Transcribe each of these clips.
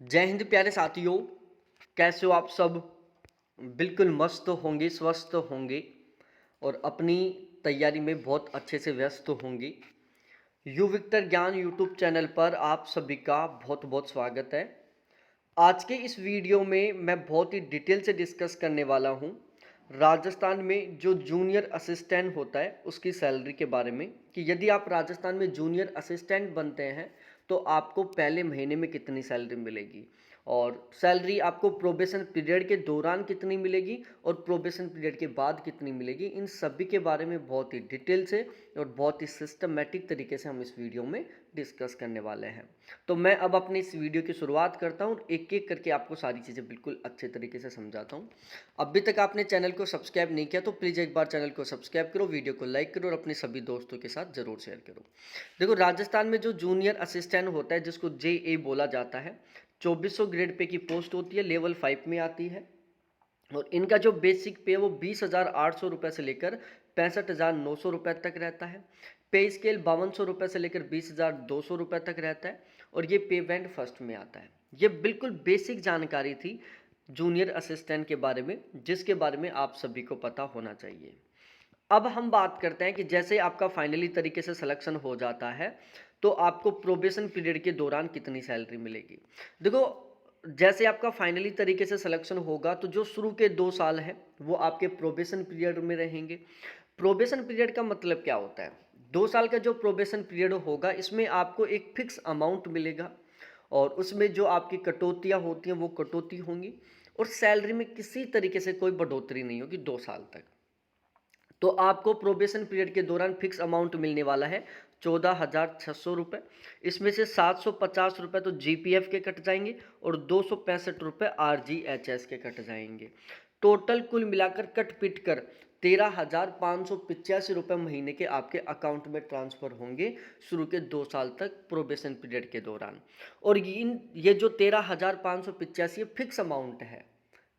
जय हिंद प्यारे साथियों। कैसे हो आप सब? बिल्कुल मस्त होंगे, स्वस्थ होंगे और अपनी तैयारी में बहुत अच्छे से व्यस्त होंगे। यू विक्टर ज्ञान यूट्यूब चैनल पर आप सभी का बहुत बहुत स्वागत है। आज के इस वीडियो में मैं बहुत ही डिटेल से डिस्कस करने वाला हूँ राजस्थान में जो जूनियर असिस्टेंट होता है उसकी सैलरी के बारे में, कि यदि आप राजस्थान में जूनियर असिस्टेंट बनते हैं तो आपको पहले महीने में कितनी सैलरी मिलेगी और सैलरी आपको प्रोबेशन पीरियड के दौरान कितनी मिलेगी और प्रोबेशन पीरियड के बाद कितनी मिलेगी। इन सभी के बारे में बहुत ही डिटेल से और बहुत ही सिस्टमेटिक तरीके से हम इस वीडियो में डिस्कस करने वाले हैं। तो मैं अब अपनी इस वीडियो की शुरुआत करता हूँ, एक एक करके आपको सारी चीज़ें बिल्कुल अच्छे तरीके से समझाता हूँ। अभी तक आपने चैनल को सब्सक्राइब नहीं किया तो प्लीज़ एक बार चैनल को सब्सक्राइब करो, वीडियो को लाइक करो और अपने सभी दोस्तों के साथ ज़रूर शेयर करो। देखो, राजस्थान में जो जूनियर असिस्टेंट होता है जिसको JA बोला जाता है, 2400 ग्रेड पे की पोस्ट होती है, लेवल 5 में आती है और इनका जो बेसिक पे है वो 20,800 रुपये से लेकर 65,900 रुपये तक रहता है। पे स्केल 5200 रुपये से लेकर 20,200 रुपये तक रहता है और ये पे बैंड फर्स्ट में आता है। ये बिल्कुल बेसिक जानकारी थी जूनियर असिस्टेंट के बारे में, जिसके बारे में आप सभी को पता होना चाहिए। अब हम बात करते हैं कि जैसे आपका फाइनली तरीके से सिलेक्शन हो जाता है तो आपको प्रोबेशन पीरियड के दौरान कितनी सैलरी मिलेगी। देखो, जैसे आपका फाइनली तरीके से सिलेक्शन होगा तो जो शुरू के 2 साल है वो आपके प्रोबेशन पीरियड में रहेंगे। प्रोबेशन पीरियड का मतलब क्या होता है? 2 साल का जो प्रोबेशन पीरियड होगा इसमें आपको एक फिक्स अमाउंट मिलेगा और उसमें जो आपकी कटौतियाँ होती हैं वो कटौती होंगी और सैलरी में किसी तरीके से कोई बढ़ोतरी नहीं होगी 2 साल तक। तो आपको प्रोबेशन पीरियड के दौरान फिक्स अमाउंट मिलने वाला है 14,600 रुपये। इसमें से 750 रुपये तो GPF के कट जाएंगे और 265 रुपये RGHS के कट जाएंगे। टोटल कुल मिलाकर कट पिट कर 13,585 रुपये महीने के आपके अकाउंट में ट्रांसफ़र होंगे शुरू के 2 साल तक प्रोबेशन पीरियड के दौरान। और ये जो 13,585 फिक्स अमाउंट है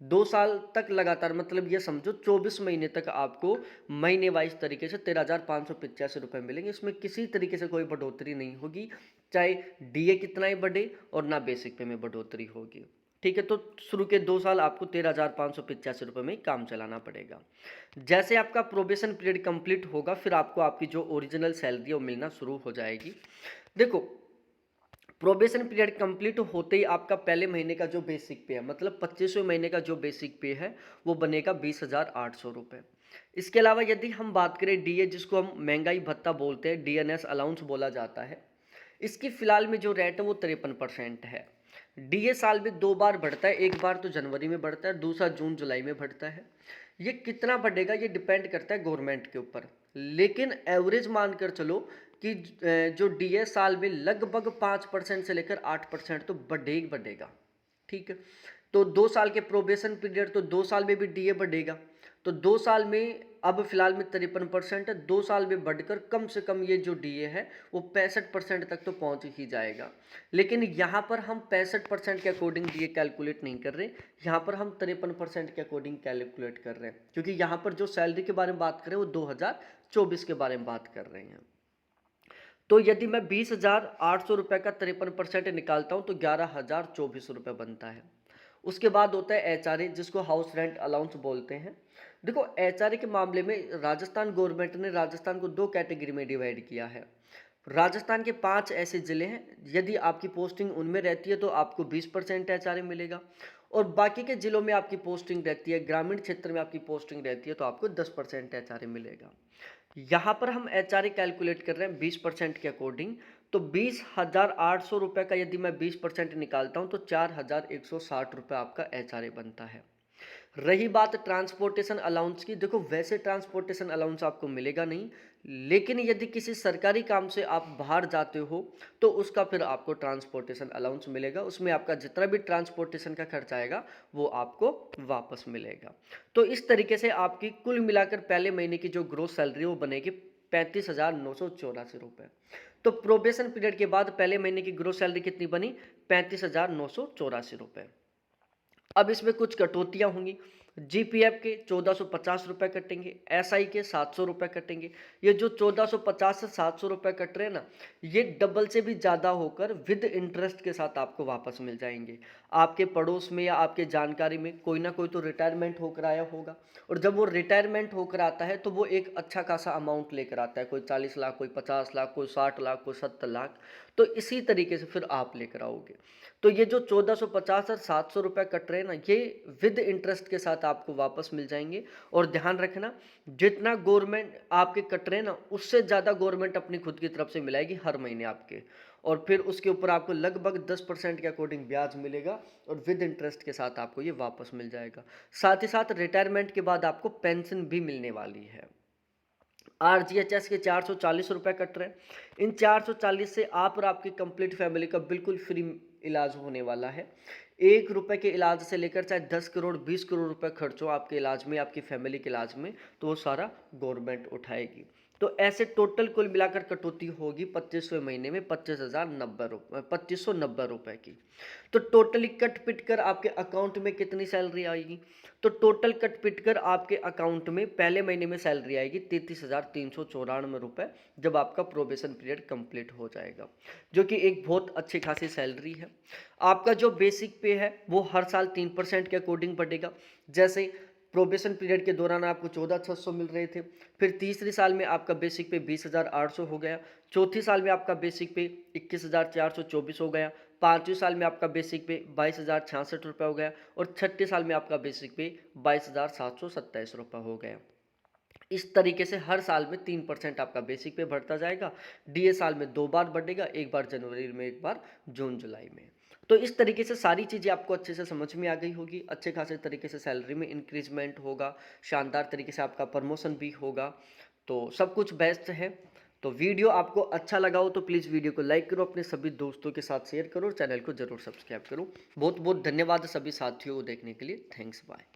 2 साल तक लगातार, मतलब ये समझो 24 महीने तक आपको महीने वाइज तरीके से 13,585 रुपये मिलेंगे। इसमें किसी तरीके से कोई बढ़ोतरी नहीं होगी, चाहे DA कितना ही बढ़े और ना बेसिक पे में बढ़ोतरी होगी। ठीक है, तो शुरू के 2 साल आपको 13,585 रुपये में काम चलाना पड़ेगा। जैसे आपका प्रोबेशन पीरियड कंप्लीट होगा फिर आपको आपकी जो ओरिजिनल सैलरी है वो मिलना शुरू हो जाएगी। देखो, प्रोबेशन पीरियड कंप्लीट होते ही आपका पहले महीने का जो बेसिक पे है, मतलब 25वें महीने का जो बेसिक पे है वो बनेगा 20,800 रुपये। इसके अलावा यदि हम बात करें DA, जिसको हम महंगाई भत्ता बोलते हैं, DNS अलाउंस बोला जाता है, इसकी फिलहाल में जो रेट है वो 53% है। DA साल में 2 बार बढ़ता है, एक बार तो जनवरी में बढ़ता है, दूसरा जून जुलाई में बढ़ता है। ये कितना बढ़ेगा ये डिपेंड करता है गवर्नमेंट के ऊपर, लेकिन एवरेज मानकर चलो कि जो DA साल में लगभग 5% से लेकर 8% तो बढ़े ही बढ़ेगा। ठीक है, तो 2 साल के प्रोबेशन पीरियड, तो 2 साल में भी DA बढ़ेगा। तो 2 साल में अब फिलहाल में 53% है, 2 साल में बढ़कर कम से कम ये जो DA है वो 65% तक तो पहुंच ही जाएगा। लेकिन यहाँ पर हम 65% के अकॉर्डिंग DA कैलकुलेट नहीं कर रहे, यहाँ पर हम 53% के अकॉर्डिंग कैलकुलेट कर रहे हैं, क्योंकि यहाँ पर जो सैलरी के बारे में बात करें वो 2024 के बारे में बात कर रहे हैं। तो यदि मैं 20,800 रुपये का 53% निकालता हूँ तो 11,024 रुपये बनता है। उसके बाद होता है HRA, जिसको हाउस रेंट अलाउंस बोलते हैं। देखो, HRA के मामले में राजस्थान गवर्नमेंट ने राजस्थान को 2 कैटेगरी में डिवाइड किया है। राजस्थान के 5 ऐसे ज़िले हैं, यदि आपकी पोस्टिंग उनमें रहती है तो आपको 20% HRA मिलेगा और बाकी के ज़िलों में आपकी पोस्टिंग रहती है, ग्रामीण क्षेत्र में आपकी पोस्टिंग रहती है तो आपको 10% HRA मिलेगा। यहाँ पर हम HRA कैलकुलेट कर रहे हैं 20% के अकॉर्डिंग, तो 20,800 रुपये का यदि मैं 20% निकालता हूँ तो 4,160 रुपये आपका HRA बनता है। रही बात ट्रांसपोर्टेशन अलाउंस की, देखो वैसे ट्रांसपोर्टेशन अलाउंस आपको मिलेगा नहीं, लेकिन यदि किसी सरकारी काम से आप बाहर जाते हो तो उसका फिर आपको ट्रांसपोर्टेशन अलाउंस मिलेगा, उसमें आपका जितना भी ट्रांसपोर्टेशन का खर्च आएगा वो आपको वापस मिलेगा। तो इस तरीके से आपकी कुल मिलाकर पहले महीने की जो ग्रोस सैलरी वो बनेगी 35,984 रुपये। तो प्रोबेशन पीरियड के बाद पहले महीने की ग्रोस सैलरी कितनी बनी? 35,984 रुपये। अब इसमें कुछ कटौतियाँ होंगी। जीपीएफ के 1450 रुपये कटेंगे, एसआई के 700 रुपये कटेंगे। ये जो 1450 से 700 रुपये कट रहे हैं ना, ये डबल से भी ज़्यादा होकर विद इंटरेस्ट के साथ आपको वापस मिल जाएंगे। आपके पड़ोस में या आपके जानकारी में कोई ना कोई तो रिटायरमेंट होकर आया होगा, और जब वो रिटायरमेंट होकर आता है तो वो एक अच्छा खासा अमाउंट लेकर आता है, कोई 40 लाख, कोई 50 लाख, कोई 60 लाख, कोई 70 लाख। तो इसी तरीके से फिर आप लेकर आओगे। तो ये जो 1450 और 700 रुपये कट रहे हैं ना, ये विद इंटरेस्ट के साथ आपको वापस मिल जाएंगे। और ध्यान रखना, जितना गवर्नमेंट आपके कट रहे हैं ना, उससे ज़्यादा गवर्नमेंट अपनी खुद की तरफ से मिलाएगी हर महीने आपके, और फिर उसके ऊपर आपको लगभग 10% के अकॉर्डिंग ब्याज मिलेगा, और विद इंटरेस्ट के साथ आपको ये वापस मिल जाएगा। साथ ही साथ रिटायरमेंट के बाद आपको पेंशन भी मिलने वाली है। आरजीएचएस के 440 रुपये कट रहे हैं। इन 440 से आप और आपकी कंप्लीट फैमिली का बिल्कुल फ्री इलाज होने वाला है। 1 रुपये के इलाज से लेकर चाहे 10 करोड़ 20 करोड़ रुपए खर्च हो आपके इलाज में, आपकी फैमिली के इलाज में, तो वो सारा गवर्नमेंट उठाएगी। तो ऐसे टोटल कुल मिलाकर कटौती होगी 25वें महीने में 2590 रुपये की। तो टोटली कट पिट कर आपके अकाउंट में कितनी सैलरी आएगी? तो टोटल कट पिट कर आपके अकाउंट में पहले महीने में सैलरी आएगी 33,394 रुपये, जब आपका प्रोबेशन पीरियड कंप्लीट हो जाएगा, जो कि एक बहुत अच्छी खासी सैलरी है। आपका जो बेसिक पे है वो हर साल 3% के अकॉर्डिंग बढ़ेगा। जैसे प्रोबेशन पीरियड के दौरान आपको 14,600 मिल रहे थे, फिर तीसरी साल में आपका बेसिक पे 20,800 हो गया, चौथी साल में आपका बेसिक पे 21,424 हो गया, पाँचवीं साल में आपका बेसिक पे 22,066 रुपये हो गया, और छठी साल में आपका बेसिक पे 22,727 रुपये हो गया। इस तरीके से हर साल में 3% आपका बेसिक पे बढ़ता जाएगा। डीए साल में 2 बार बढ़ेगा, एक बार जनवरी में, एक बार जून जुलाई में। तो इस तरीके से सारी चीज़ें आपको अच्छे से समझ में आ गई होगी। अच्छे खासे तरीके से सैलरी में इंक्रीजमेंट होगा, शानदार तरीके से आपका प्रमोशन भी होगा, तो सब कुछ बेस्ट है। तो वीडियो आपको अच्छा लगा हो तो प्लीज़ वीडियो को लाइक करो, अपने सभी दोस्तों के साथ शेयर करो, और चैनल को जरूर सब्सक्राइब करो। बहुत बहुत धन्यवाद सभी साथियों को देखने के लिए। Thanks, bye.